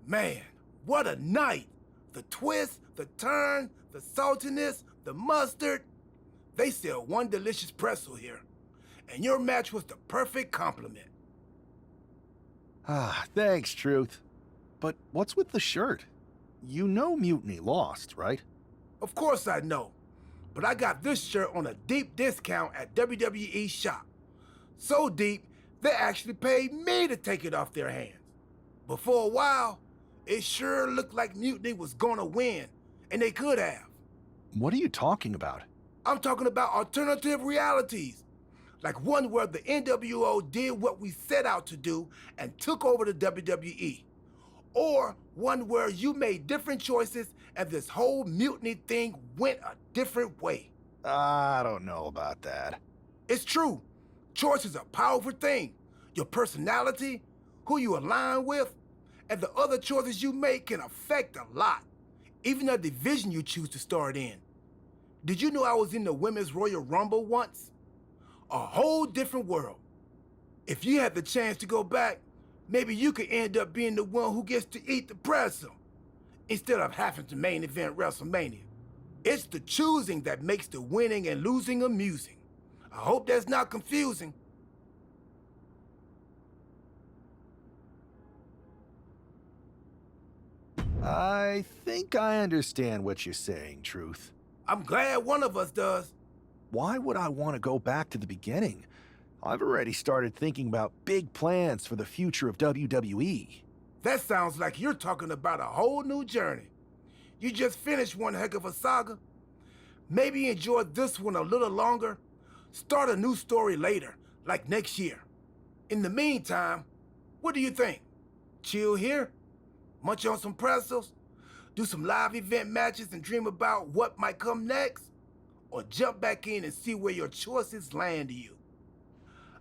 Man, what a night! The twist, the turn, the saltiness, the mustard. They sell one delicious pretzel here. And your match was the perfect compliment. Ah, thanks, Truth. But what's with the shirt? You know Mutiny lost, right? Of course I know. But I got this shirt on a deep discount at WWE shop. So deep, they actually paid me to take it off their hands. But for a while, it sure looked like Mutiny was gonna win, and they could have. What are you talking about? I'm talking about alternative realities. Like one where the NWO did what we set out to do and took over the WWE. Or one where you made different choices and this whole mutiny thing went a different way. I don't know about that. It's true. Choice is a powerful thing. Your personality, who you align with, and the other choices you make can affect a lot. Even the division you choose to start in. Did you know I was in the Women's Royal Rumble once? A whole different world. If you had the chance to go back, maybe you could end up being the one who gets to eat the pretzel, instead of having to main event WrestleMania. It's the choosing that makes the winning and losing amusing. I hope that's not confusing. I think I understand what you're saying, Truth. I'm glad one of us does. Why would I want to go back to the beginning? I've already started thinking about big plans for the future of WWE. That sounds like you're talking about a whole new journey. You just finished one heck of a saga. Maybe enjoy this one a little longer. Start a new story later, like next year. In the meantime, what do you think? Chill here? Munch on some pretzels? Do some live event matches and dream about what might come next? Or jump back in and see where your choices land you?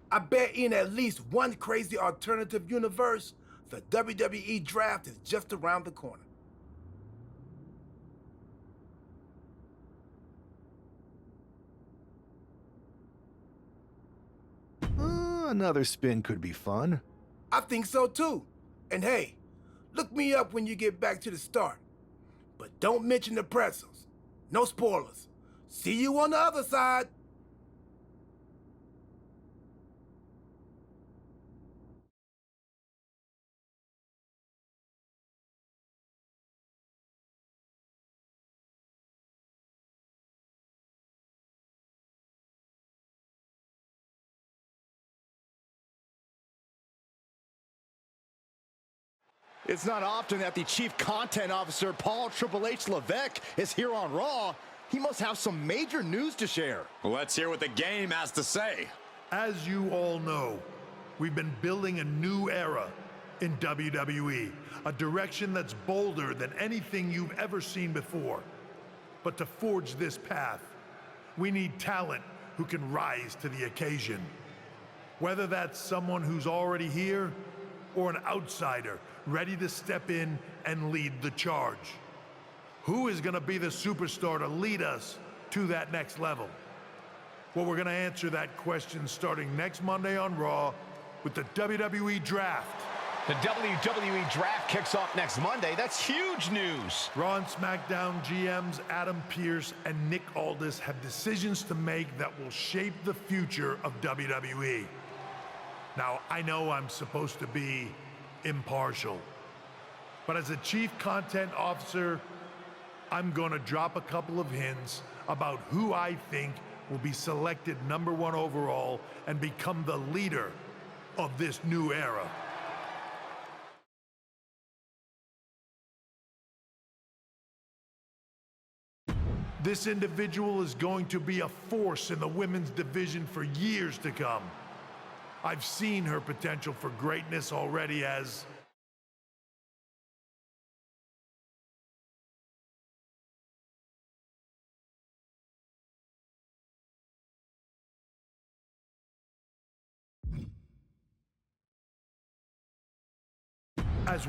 I bet in at least one crazy alternative universe, the WWE draft is just around the corner. Another spin could be fun. I think so too. And hey, look me up when you get back to the start. But don't mention the pretzels. No spoilers. See you on the other side. It's not often that the Chief Content Officer, Paul Triple H Levesque, is here on Raw. He must have some major news to share. Well, let's hear what the game has to say. As you all know, we've been building a new era in WWE, a direction that's bolder than anything you've ever seen before. But to forge this path, we need talent who can rise to the occasion. Whether that's someone who's already here or an outsider ready to step in and lead the charge. Who is going to be the superstar to lead us to that next level? Well, we're going to answer that question starting next Monday on Raw with the WWE Draft. The WWE Draft kicks off next Monday. That's huge news. Raw and SmackDown GMs Adam Pearce and Nick Aldis have decisions to make that will shape the future of WWE. Now, I know I'm supposed to be impartial, but as a Chief Content Officer, I'm going to drop a couple of hints about who I think will be selected #1 overall and become the leader of this new era. This individual is going to be a force in the women's division for years to come. I've seen her potential for greatness already as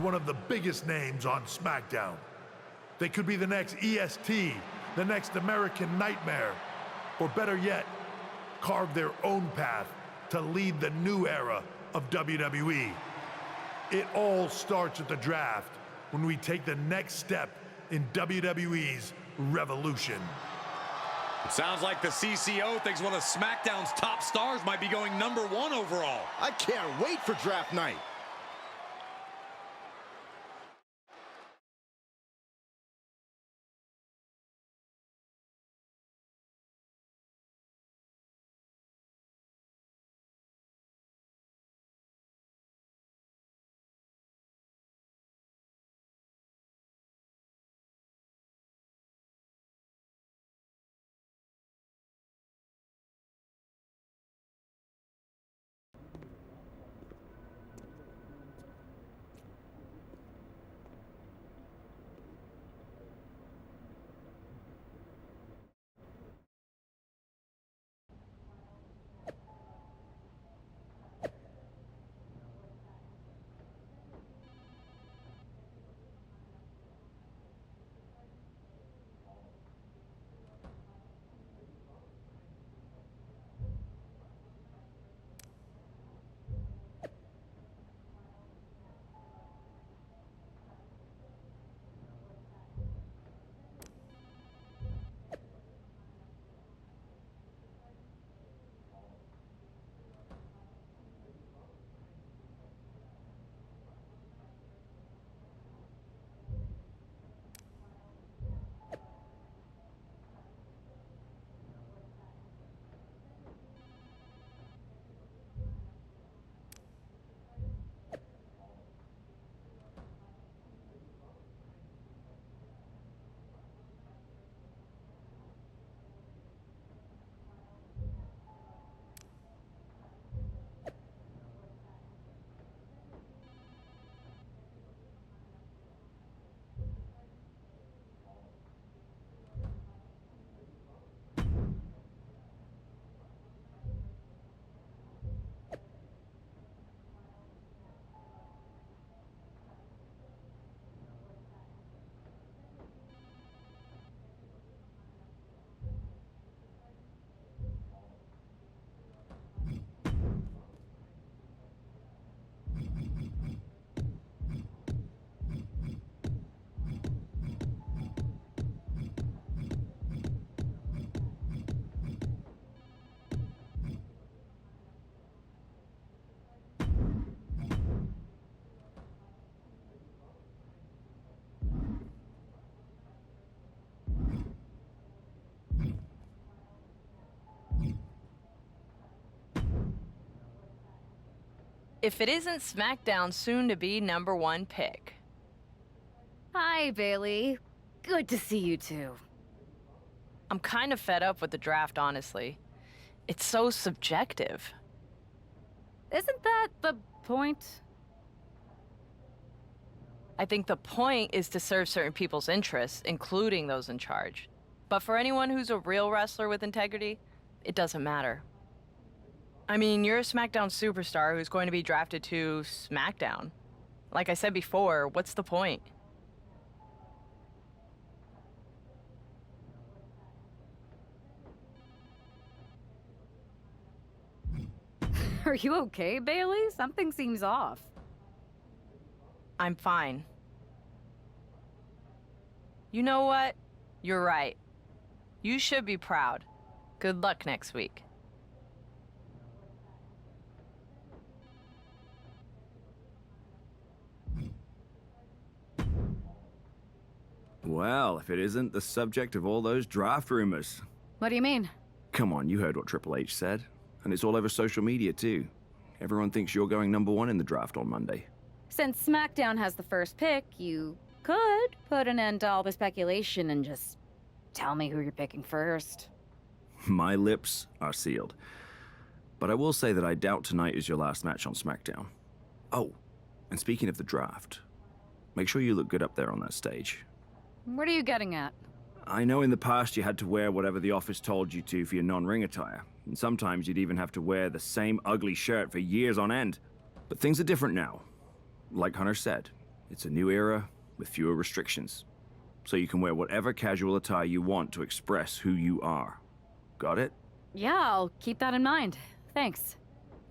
one of the biggest names on SmackDown. They could be the next EST, the next American Nightmare, or better yet, carve their own path to lead the new era of WWE. It all starts at the draft, when we take the next step in WWE's revolution. It sounds like the CCO thinks one of SmackDown's top stars might be going #1 overall. I can't wait for draft night. If it isn't SmackDown's soon-to-be #1 pick. Hi, Bailey. Good to see you too. I'm kind of fed up with the draft, honestly. It's so subjective. Isn't that the point? I think the point is to serve certain people's interests, including those in charge. But for anyone who's a real wrestler with integrity, it doesn't matter. I mean, you're a SmackDown superstar who's going to be drafted to SmackDown. Like I said before, what's the point? Are you okay, Bailey? Something seems off. I'm fine. You know what? You're right. You should be proud. Good luck next week. Well, if it isn't the subject of all those draft rumors. What do you mean? Come on, you heard what Triple H said. And it's all over social media, too. Everyone thinks you're going #1 in the draft on Monday. Since SmackDown has the first pick, you could put an end to all the speculation and just tell me who you're picking first. My lips are sealed. But I will say that I doubt tonight is your last match on SmackDown. Oh, and speaking of the draft, make sure you look good up there on that stage. What are you getting at? I know in the past you had to wear whatever the office told you to for your non-ring attire, and sometimes you'd even have to wear the same ugly shirt for years on end. But things are different now. Like Hunter said, it's a new era with fewer restrictions. So you can wear whatever casual attire you want to express who you are. Got it? Yeah, I'll keep that in mind. Thanks.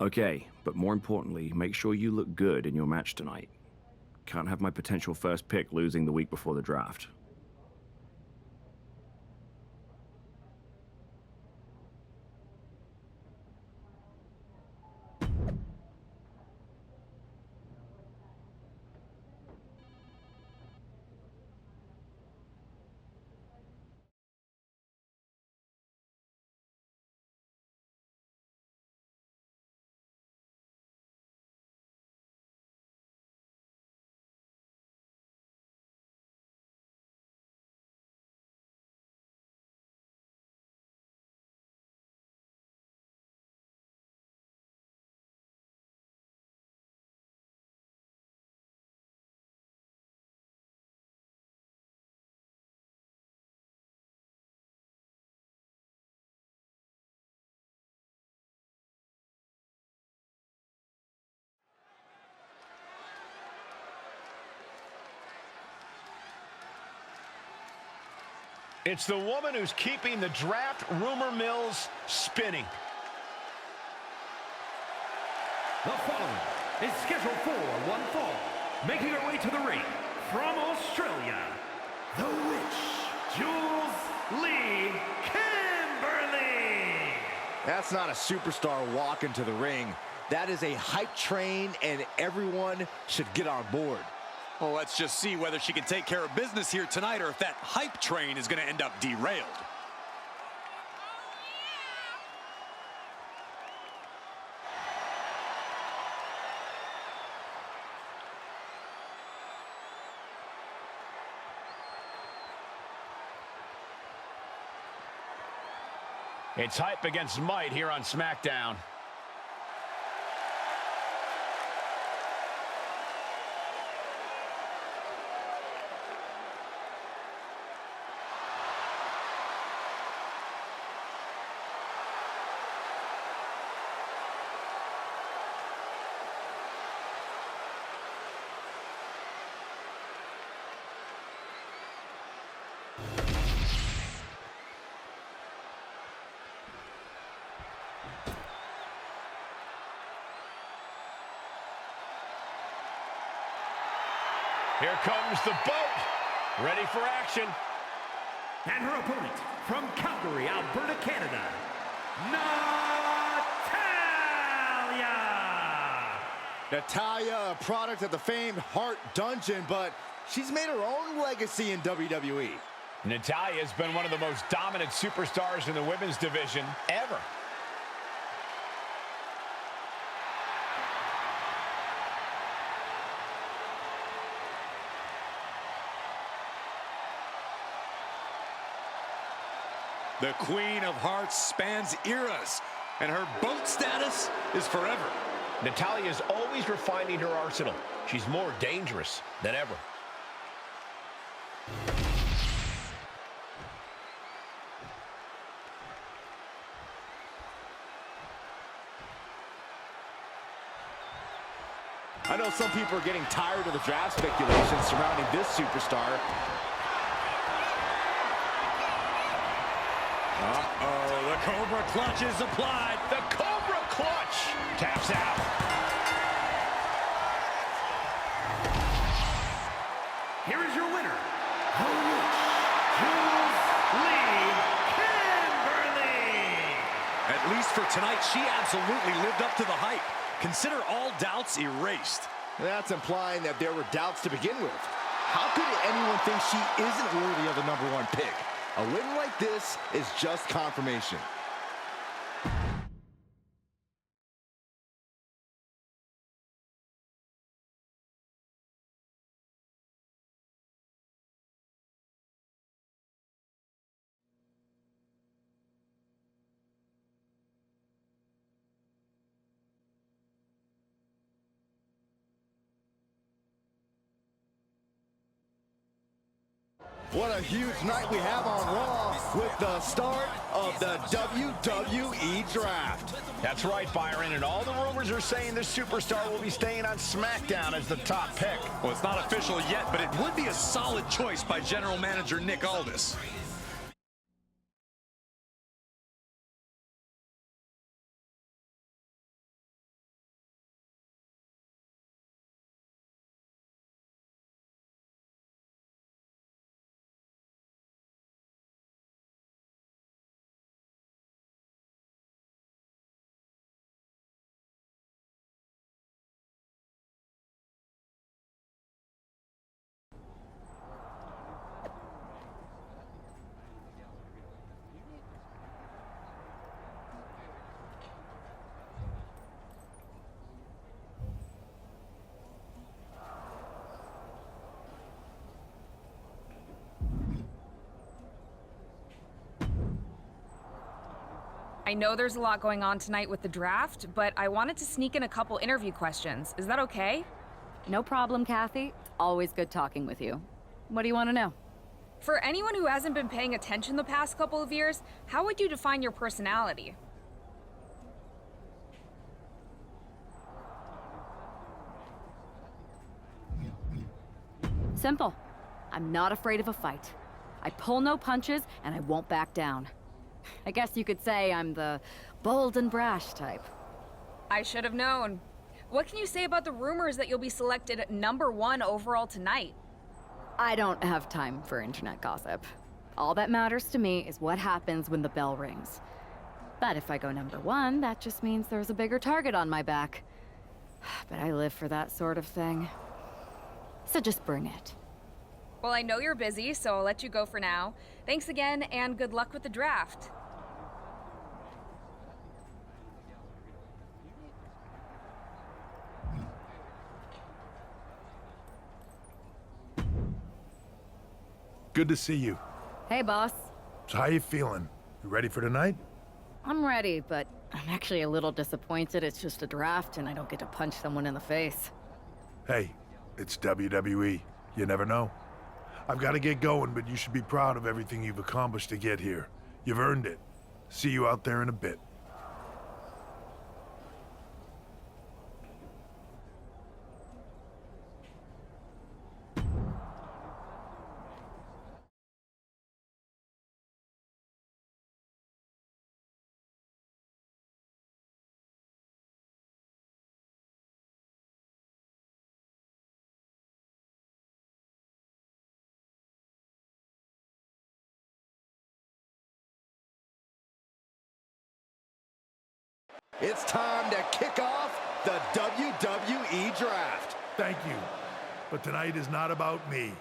Okay, but more importantly, make sure you look good in your match tonight. Can't have my potential first pick losing the week before the draft. It's the woman who's keeping the draft rumor mills spinning. The following is scheduled for one fall, making her way to the ring from Australia, the Witch, Jules Lee Kimberly. That's not a superstar walking to the ring. That is a hype train, and everyone should get on board. Well, let's just see whether she can take care of business here tonight or if that hype train is going to end up derailed. It's hype against might here on SmackDown. Here comes the boat, ready for action. And her opponent from Calgary, Alberta, Canada, Natalya! Natalya, a product of the famed Heart Dungeon, but she's made her own legacy in WWE. Natalya has been one of the most dominant superstars in the women's division ever. The Queen of Hearts spans eras, and her boat status is forever. Natalya is always refining her arsenal. She's more dangerous than ever. I know some people are getting tired of the draft speculation surrounding this superstar. Uh-oh, the Cobra Clutch is applied. The Cobra Clutch taps out. Here is your winner, the Witch, Jules Lee Kimberly. At least for tonight, she absolutely lived up to the hype. Consider all doubts erased. That's implying that there were doubts to begin with. How could anyone think she isn't worthy of the #1 pick? A win like this is just confirmation. What a huge night we have on Raw with the start of the WWE Draft. That's right, Byron, and all the rumors are saying this superstar will be staying on SmackDown as the top pick. Well, it's not official yet, but it would be a solid choice by General Manager Nick Aldis. I know there's a lot going on tonight with the draft, but I wanted to sneak in a couple interview questions. Is that okay? No problem, Kathy. Always good talking with you. What do you want to know? For anyone who hasn't been paying attention the past couple of years, how would you define your personality? Simple. I'm not afraid of a fight. I pull no punches, and I won't back down. I guess you could say I'm the bold and brash type. I should have known. What can you say about the rumors that you'll be selected at #1 overall tonight? I don't have time for internet gossip. All that matters to me is what happens when the bell rings. But if I go #1, that just means there's a bigger target on my back. But I live for that sort of thing. So just bring it. Well, I know you're busy, so I'll let you go for now. Thanks again, and good luck with the draft. Good to see you. Hey, boss. So how you feeling? You ready for tonight? I'm ready, but I'm actually a little disappointed it's just a draft and I don't get to punch someone in the face. Hey, it's WWE. You never know. I've got to get going, but you should be proud of everything you've accomplished to get here. You've earned it. See you out there in a bit. It's time to kick off the WWE Draft. Thank you. But tonight is not about me.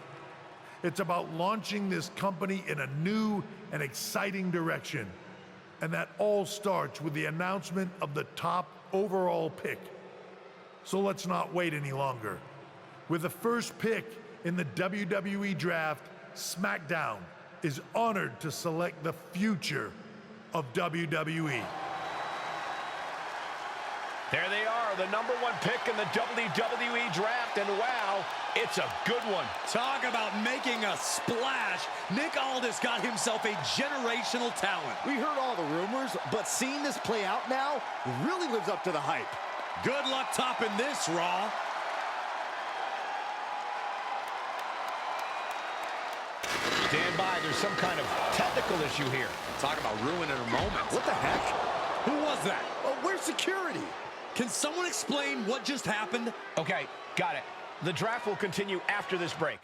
It's about launching this company in a new and exciting direction. And that all starts with the announcement of the top overall pick. So let's not wait any longer. With the first pick in the WWE Draft, SmackDown is honored to select the future of WWE. There they are, the #1 pick in the WWE Draft, and wow, it's a good one. Talk about making a splash. Nick Aldis got himself a generational talent. We heard all the rumors, but seeing this play out now really lives up to the hype. Good luck topping this, Raw. Stand by, there's some kind of technical issue here. Talk about ruining a moment. What the heck? Who was that? Where's security? Can someone explain what just happened? Okay, got it. The draft will continue after this break.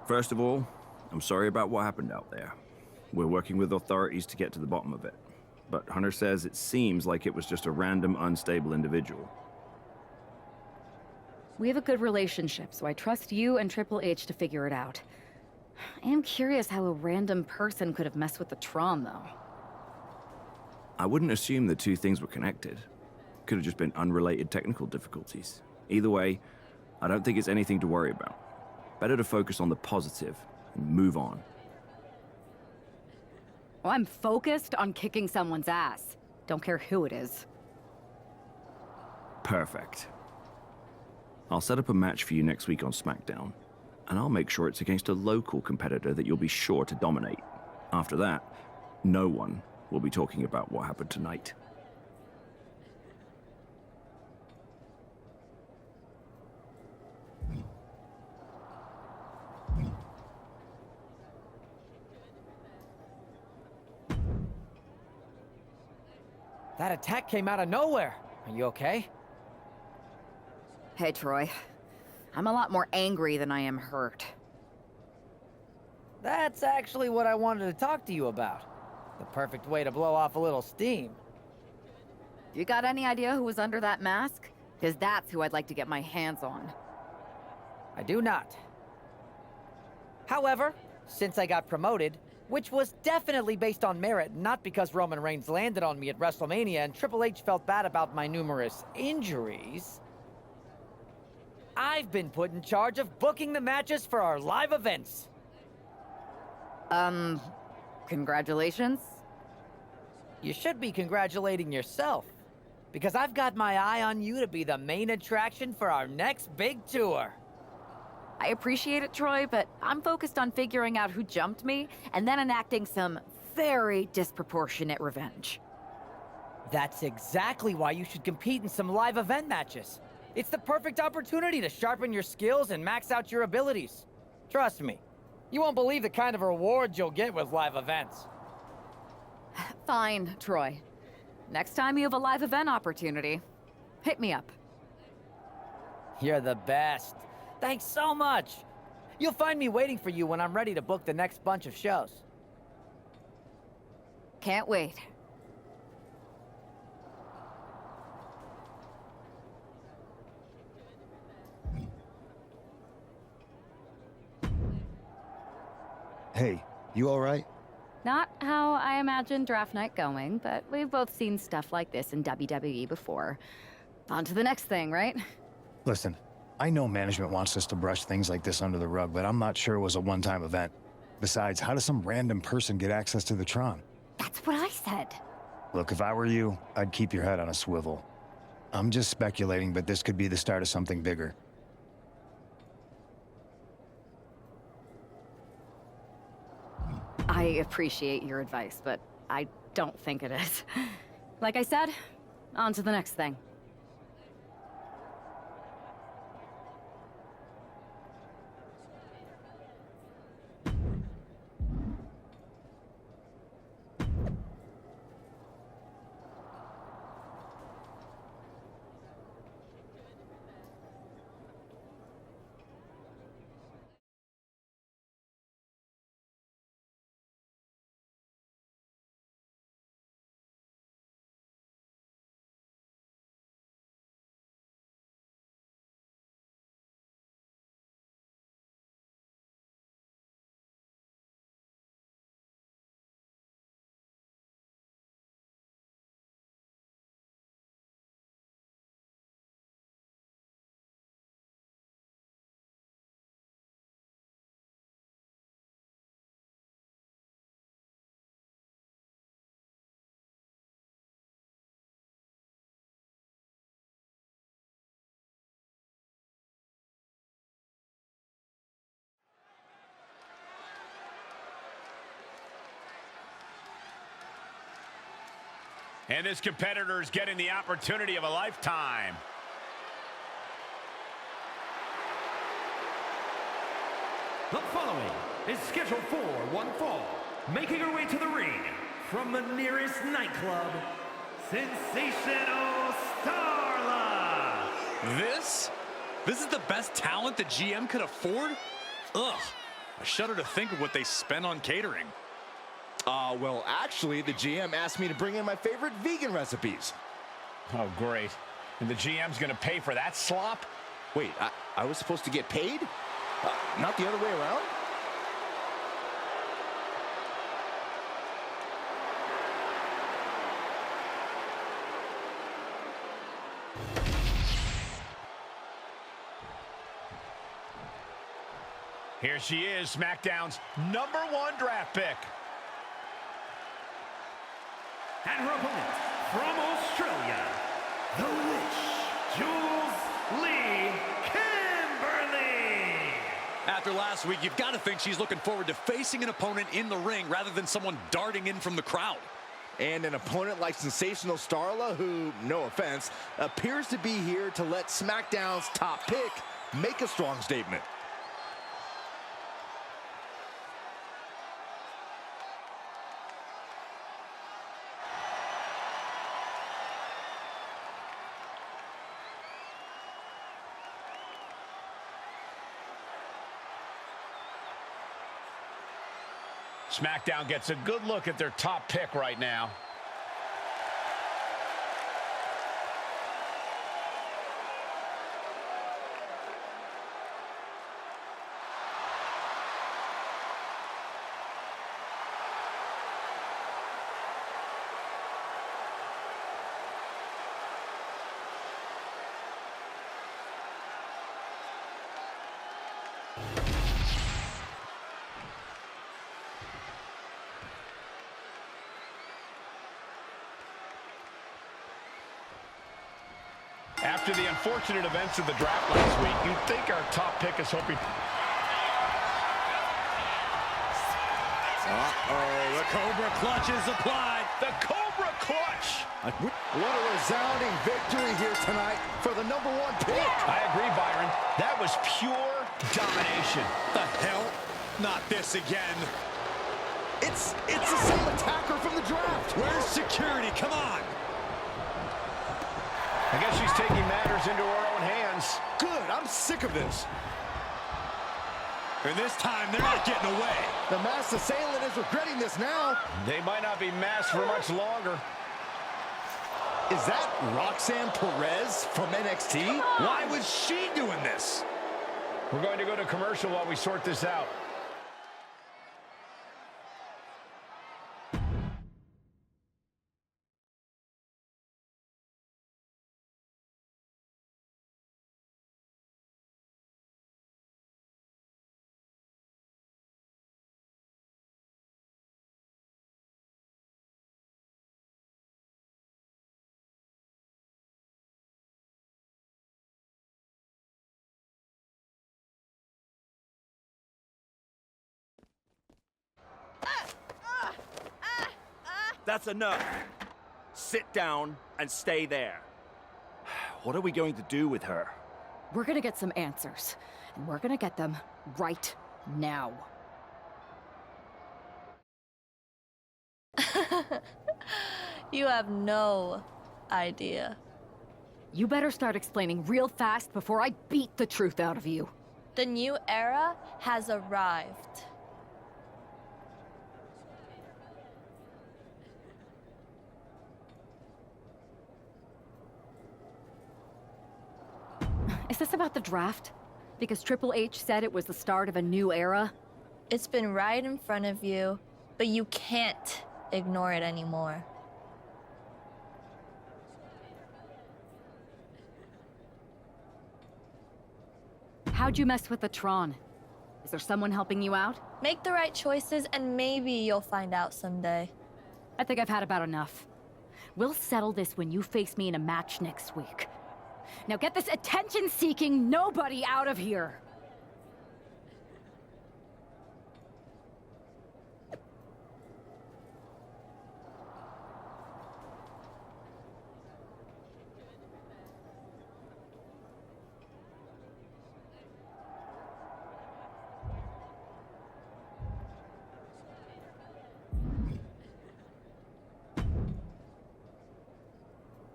First of all, I'm sorry about what happened out there. We're working with authorities to get to the bottom of it. But Hunter says it seems like it was just a random, unstable individual. We have a good relationship, so I trust you and Triple H to figure it out. I am curious how a random person could have messed with the Tron, though. I wouldn't assume the two things were connected. Could have just been unrelated technical difficulties. Either way, I don't think it's anything to worry about. Better to focus on the positive and move on. Well, I'm focused on kicking someone's ass. Don't care who it is. Perfect. I'll set up a match for you next week on SmackDown, and I'll make sure it's against a local competitor that you'll be sure to dominate. After that, no one will be talking about what happened tonight. That attack came out of nowhere. Are you okay? Hey, Troy. I'm a lot more angry than I am hurt. That's actually what I wanted to talk to you about. The perfect way to blow off a little steam. You got any idea who was under that mask? Because that's who I'd like to get my hands on. I do not. However, since I got promoted, which was definitely based on merit, not because Roman Reigns landed on me at WrestleMania and Triple H felt bad about my numerous injuries, I've been put in charge of booking the matches for our live events. Congratulations? You should be congratulating yourself, because I've got my eye on you to be the main attraction for our next big tour. I appreciate it, Troy, but I'm focused on figuring out who jumped me and then enacting some very disproportionate revenge. That's exactly why you should compete in some live event matches. It's the perfect opportunity to sharpen your skills and max out your abilities. Trust me, you won't believe the kind of rewards you'll get with live events. Fine, Troy. Next time you have a live event opportunity, hit me up. You're the best. Thanks so much. You'll find me waiting for you when I'm ready to book the next bunch of shows. Can't wait. Hey, you all right? Not how I imagined draft night going, but we've both seen stuff like this in WWE before. On to the next thing, right? Listen, I know management wants us to brush things like this under the rug, but I'm not sure it was a one-time event. Besides, how does some random person get access to the Tron? That's what I said. Look, if I were you, I'd keep your head on a swivel. I'm just speculating, but this could be the start of something bigger. I appreciate your advice, but I don't think it is. Like I said, on to the next thing. And this competitor is getting the opportunity of a lifetime. The following is scheduled for one fall, making her way to the ring from the nearest nightclub, Sensational Starla. This is the best talent the GM could afford? Ugh, I shudder to think of what they spend on catering. Well, actually, the GM asked me to bring in my favorite vegan recipes. Oh, great. And the GM's gonna pay for that slop? Wait, I was supposed to get paid? Not the other way around? Here she is, SmackDown's #1 draft pick. And her opponent, from Australia, the Witch, Jules Lee Kimberly. After last week, you've got to think she's looking forward to facing an opponent in the ring rather than someone darting in from the crowd. And an opponent like Sensational Starla, who, no offense, appears to be here to let SmackDown's top pick make a strong statement. SmackDown gets a good look at their top pick right now. After the unfortunate events of the draft last week, you'd think our top pick is hoping... Uh-oh, the Cobra Clutch is applied. The Cobra Clutch! What a resounding victory here tonight for the #1 pick. I agree, Byron. That was pure domination. The hell? Not this again. It's the same attacker from the draft. Where's security? Come on. I guess she's taking matters into her own hands. Good, I'm sick of this. And this time, they're not getting away. The masked assailant is regretting this now. They might not be masked for much longer. Is that Roxanne Perez from NXT? Why was she doing this? We're going to go to commercial while we sort this out. That's enough. Sit down and stay there. What are we going to do with her? We're gonna get some answers, and we're gonna get them right now. You have no idea. You better start explaining real fast before I beat the truth out of you. The new era has arrived. Is this about the draft? Because Triple H said it was the start of a new era? It's been right in front of you, but you can't ignore it anymore. How'd you mess with the Tron? Is there someone helping you out? Make the right choices and maybe you'll find out someday. I think I've had about enough. We'll settle this when you face me in a match next week. Now get this attention-seeking nobody out of here!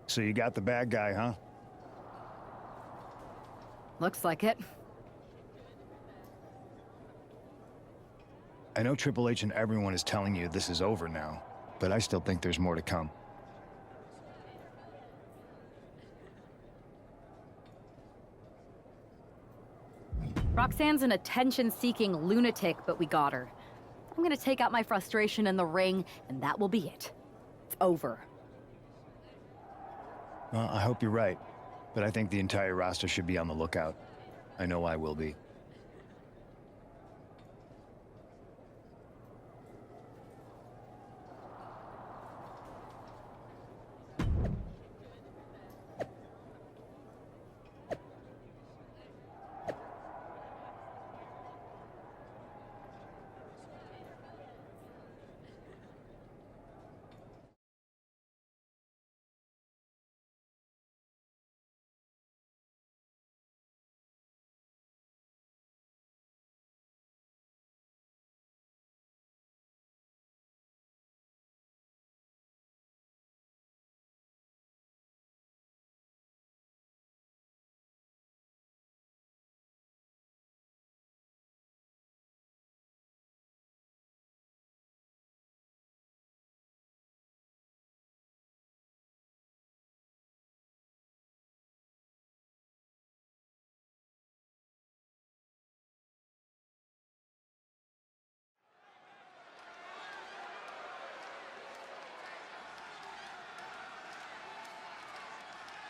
So you got the bad guy, huh? Looks like it. I know Triple H and everyone is telling you this is over now, but I still think there's more to come. Roxanne's an attention-seeking lunatic, but we got her. I'm gonna take out my frustration in the ring, and that will be it. It's over. Well, I hope you're right, but I think the entire roster should be on the lookout. I know I will be.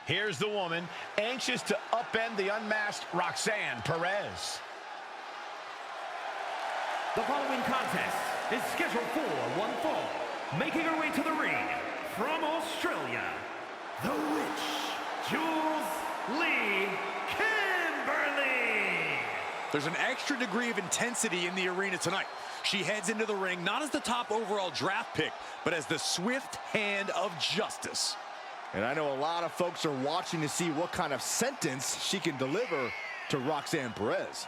Here's the woman, anxious to upend the unmasked Roxanne Perez. The following contest is scheduled for one fall. Making her way to the ring from Australia, the Witch, Jules Lee Kimberly. There's an extra degree of intensity in the arena tonight. She heads into the ring not as the top overall draft pick, but as the swift hand of justice. And I know a lot of folks are watching to see what kind of sentence she can deliver to Roxanne Perez.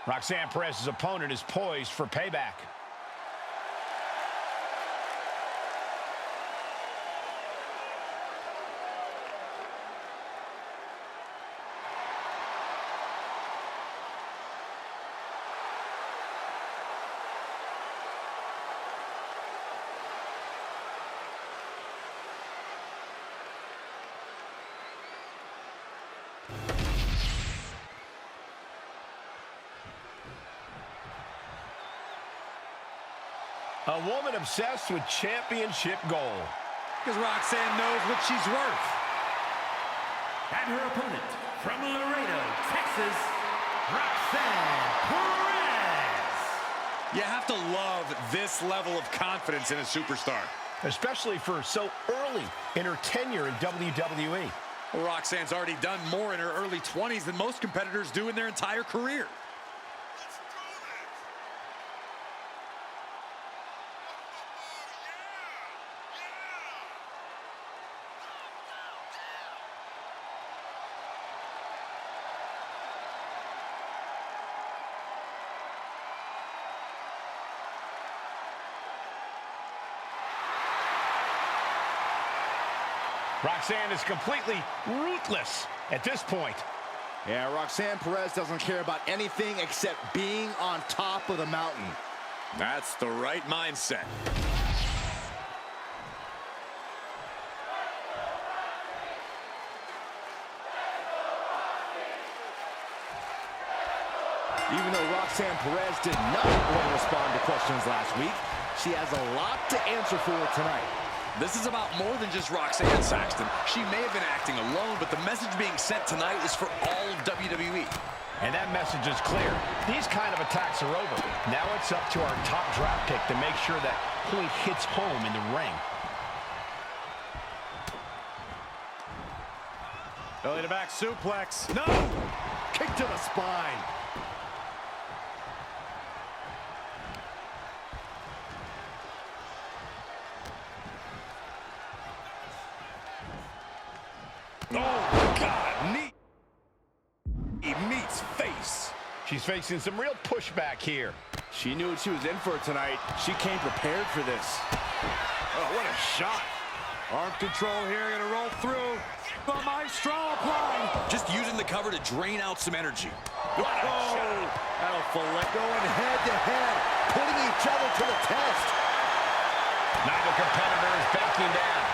Roxanne Perez's opponent is poised for payback. A woman obsessed with championship gold. Because Roxanne knows what she's worth. And her opponent, from Laredo, Texas, Roxanne Perez. You have to love this level of confidence in a superstar. Especially for so early in her tenure in WWE. Well, Roxanne's already done more in her early 20s than most competitors do in their entire career. Roxanne is completely ruthless at this point. Yeah, Roxanne Perez doesn't care about anything except being on top of the mountain. That's the right mindset. Even though Roxanne Perez did not want to respond to questions last week, she has a lot to answer for tonight. This is about more than just Roxanne Saxton. She may have been acting alone, but the message being sent tonight is for all of WWE. And that message is clear. These kind of attacks are over. Now it's up to our top draft pick to make sure that point hits home in the ring. Belly to back suplex. No! Kick to the spine. Oh, God. Knee. He meets face. She's facing some real pushback here. She knew what she was in for tonight. She came prepared for this. Oh, what a shot. Arm control here, gonna roll through. The Maestro applied. Just using the cover to drain out some energy. What a shot. That'll fillet. Going head to head, putting each other to the test. Neither competitor is backing down.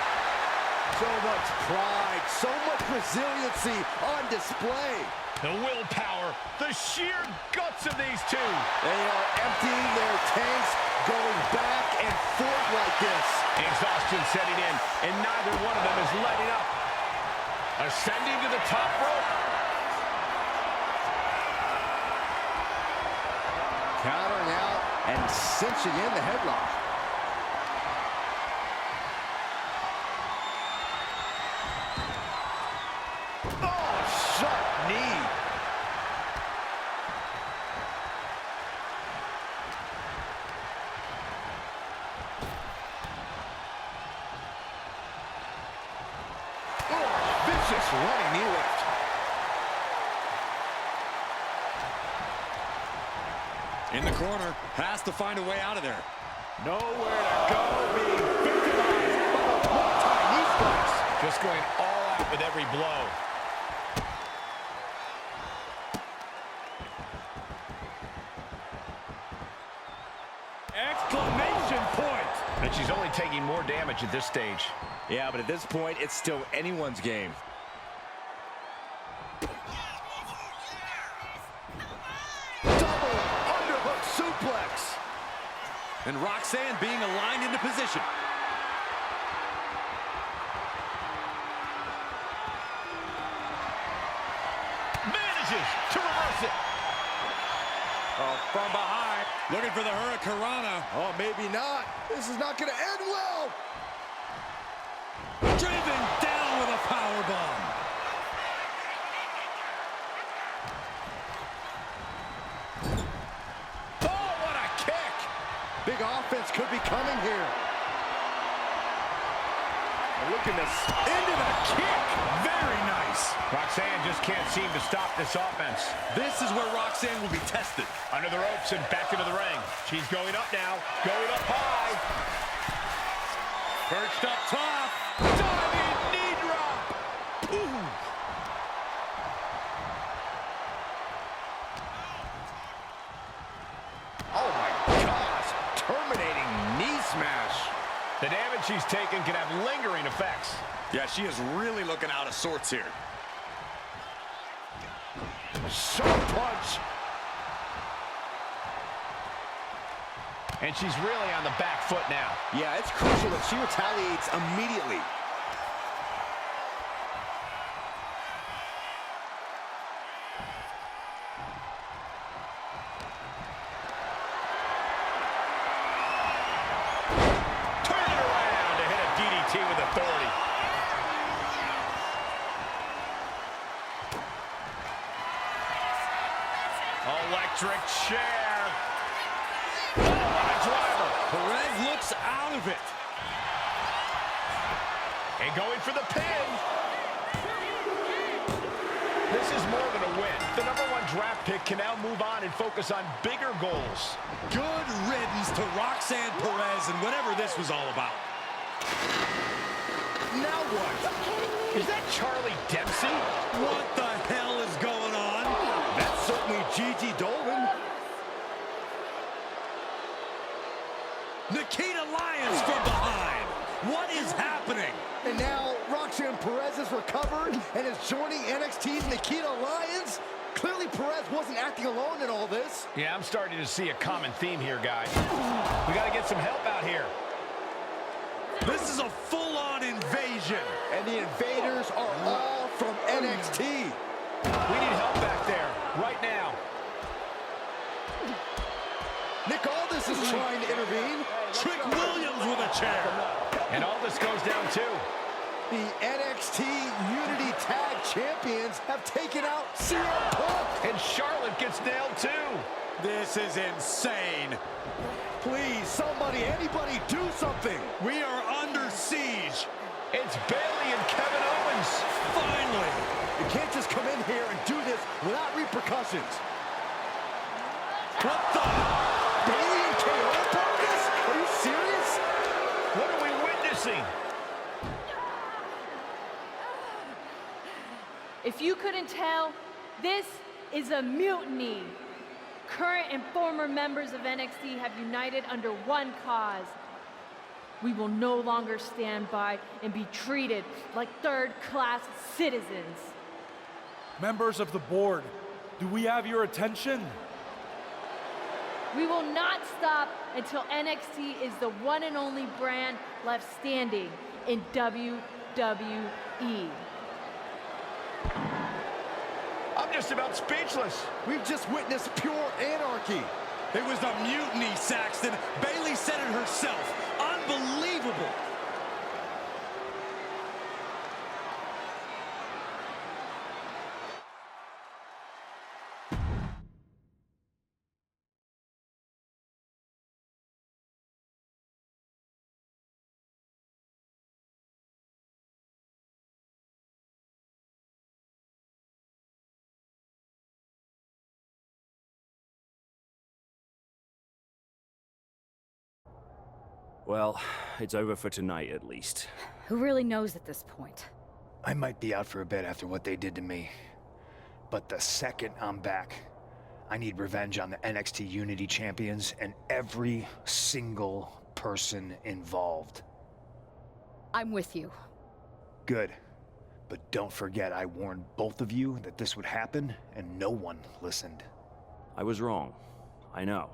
So much pride, so much resiliency on display. The willpower, the sheer guts of these two. They are emptying their tanks, going back and forth like this. Exhaustion setting in, and neither one of them is letting up. Ascending to the top rope. Countering out and cinching in the headlock. Oh, sharp knee. Oh, vicious running knee lift. In the corner, has to find a way out of there. Nowhere to go, being victimized by the one-time knee strikes. Just going all out with every blow. Exclamation point! And she's only taking more damage at this stage. Yeah, but at this point, it's still anyone's game. And Roxanne being aligned into position. Manages to reverse it. Oh, from behind. Looking for the Hurricanrana. Oh, maybe not. This is not going to end well. Driven down with a powerbomb. Oh, what a kick. Big offense could be coming here. Look at this. Into the kick. Very nice. Roxanne just can't seem to stop this offense. This is where Roxanne will be tested. Under the ropes and back into the ring. She's going up now. Going up high. Perched up top. Diving knee drop. Ooh. Oh, my gosh. Terminating knee smash. The damage she's taken can have lingering effects. Yeah, she is really looking out of sorts here. Sharp punch. And she's really on the back foot now. Yeah, it's crucial that she retaliates immediately. Turn it around to hit a DDT with authority. Electric chair. Oh, what a driver. Perez looks out of it. And going for the pin. This is more than a win. The #1 draft pick can now move on and focus on bigger goals. Good riddance to Roxanne Perez and whatever this was all about. Now what? Is that Charlie Dempsey? What the hell is going on? That's certainly Gigi Dolan. Nikita Lyons from behind. What is happening? And now Roxanne Perez is recovered and is joining NXT's Nikita Lyons. Clearly Perez wasn't acting alone in all this. Yeah, I'm starting to see a common theme here, guys. We got to get some help out here. This is a full-on invasion. And the invaders are all from NXT. We need help back there, right now. Nick Aldis is trying to intervene. Trick Williams with a chair. And Aldis goes down too. The NXT Unity Tag Champions have taken out CM Punk. And Charlotte gets nailed too. This is insane. Please, somebody, anybody, do something. We are under siege. It's Bayley and Kevin Owens. Finally. You can't just come in here and do this without repercussions. What the? Bayley and KO about this? Are you serious? What are we witnessing? If you couldn't tell, this is a mutiny. Current and former members of NXT have united under one cause. We will no longer stand by and be treated like third-class citizens. Members of the board, do we have your attention? We will not stop until NXT is the one and only brand left standing in WWE. I'm just about speechless. We've just witnessed pure anarchy. It was a mutiny, Saxton. Bayley said it herself. Unbelievable. Well, it's over for tonight at least. Who really knows at this point? I might be out for a bit after what they did to me. But the second I'm back, I need revenge on the NXT Unity Champions and every single person involved. I'm with you. Good. But don't forget I warned both of you that this would happen, and no one listened. I was wrong. I know.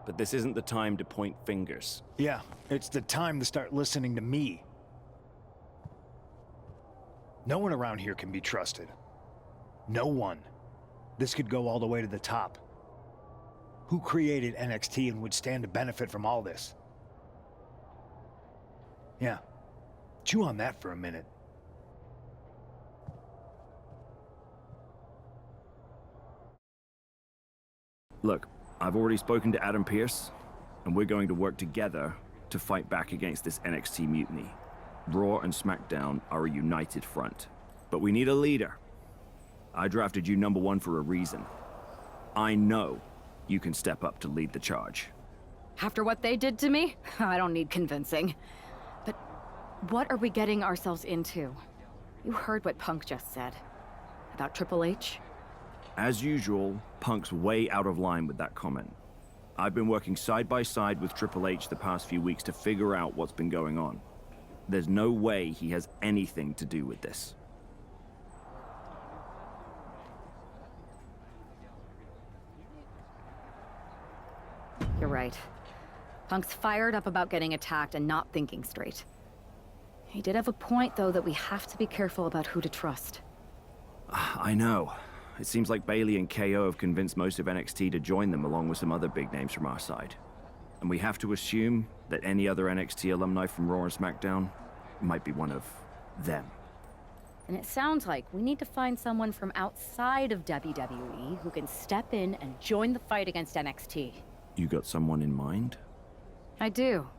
but this isn't the time to point fingers. Yeah, it's the time to start listening to me. No one around here can be trusted. No one. This could go all the way to the top. Who created NXT and would stand to benefit from all this? Yeah. Chew on that for a minute. Look, I've already spoken to Adam Pearce, and we're going to work together to fight back against this NXT mutiny. Raw and SmackDown are a united front. But we need a leader. I drafted you #1 for a reason. I know you can step up to lead the charge. After what they did to me, I don't need convincing. But what are we getting ourselves into? You heard what Punk just said. About Triple H? As usual, Punk's way out of line with that comment. I've been working side by side with Triple H the past few weeks to figure out what's been going on. There's no way he has anything to do with this. You're right. Punk's fired up about getting attacked and not thinking straight. He did have a point, though, that we have to be careful about who to trust. I know. It seems like Bailey and KO have convinced most of NXT to join them along with some other big names from our side. And we have to assume that any other NXT alumni from Raw and SmackDown might be one of them. And it sounds like we need to find someone from outside of WWE who can step in and join the fight against NXT. You got someone in mind? I do.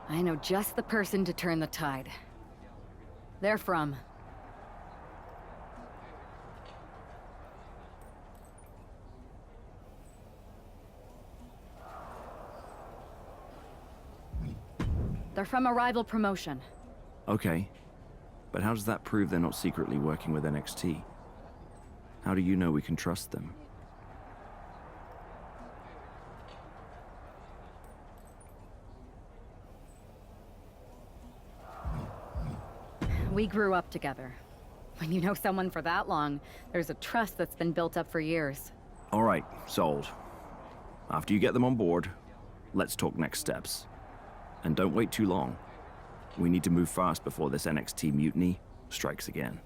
I know just the person to turn the tide. They're from... They're from a rival promotion. Okay. But how does that prove they're not secretly working with NXT? How do you know we can trust them? We grew up together. When you know someone for that long, there's a trust that's been built up for years. All right, sold. After you get them on board, let's talk next steps. And don't wait too long. We need to move fast before this NXT mutiny strikes again.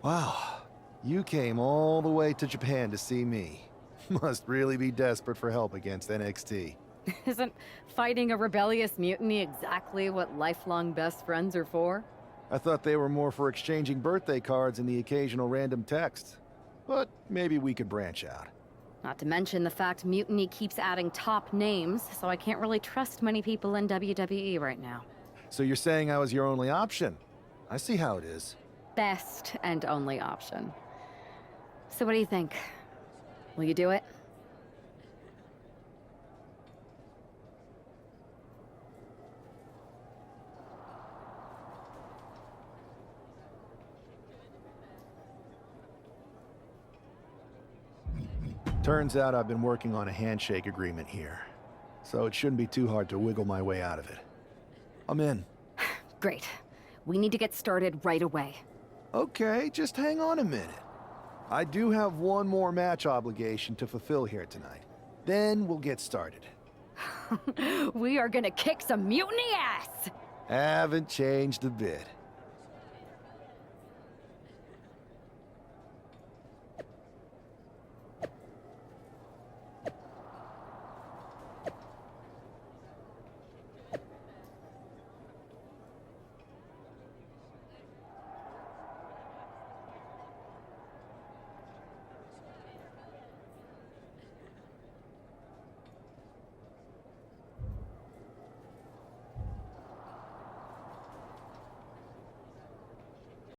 Wow, you came all the way to Japan to see me. Must really be desperate for help against NXT. Isn't fighting a rebellious mutiny exactly what lifelong best friends are for? I thought they were more for exchanging birthday cards and the occasional random text. But maybe we could branch out. Not to mention the fact Mutiny keeps adding top names, so I can't really trust many people in WWE right now. So you're saying I was your only option? I see how it is. Best and only option. So what do you think? Will you do it? Turns out I've been working on a handshake agreement here, so it shouldn't be too hard to wiggle my way out of it. I'm in. Great. We need to get started right away. Okay, just hang on a minute. I do have one more match obligation to fulfill here tonight. Then we'll get started. We are gonna kick some mutiny ass! Haven't changed a bit.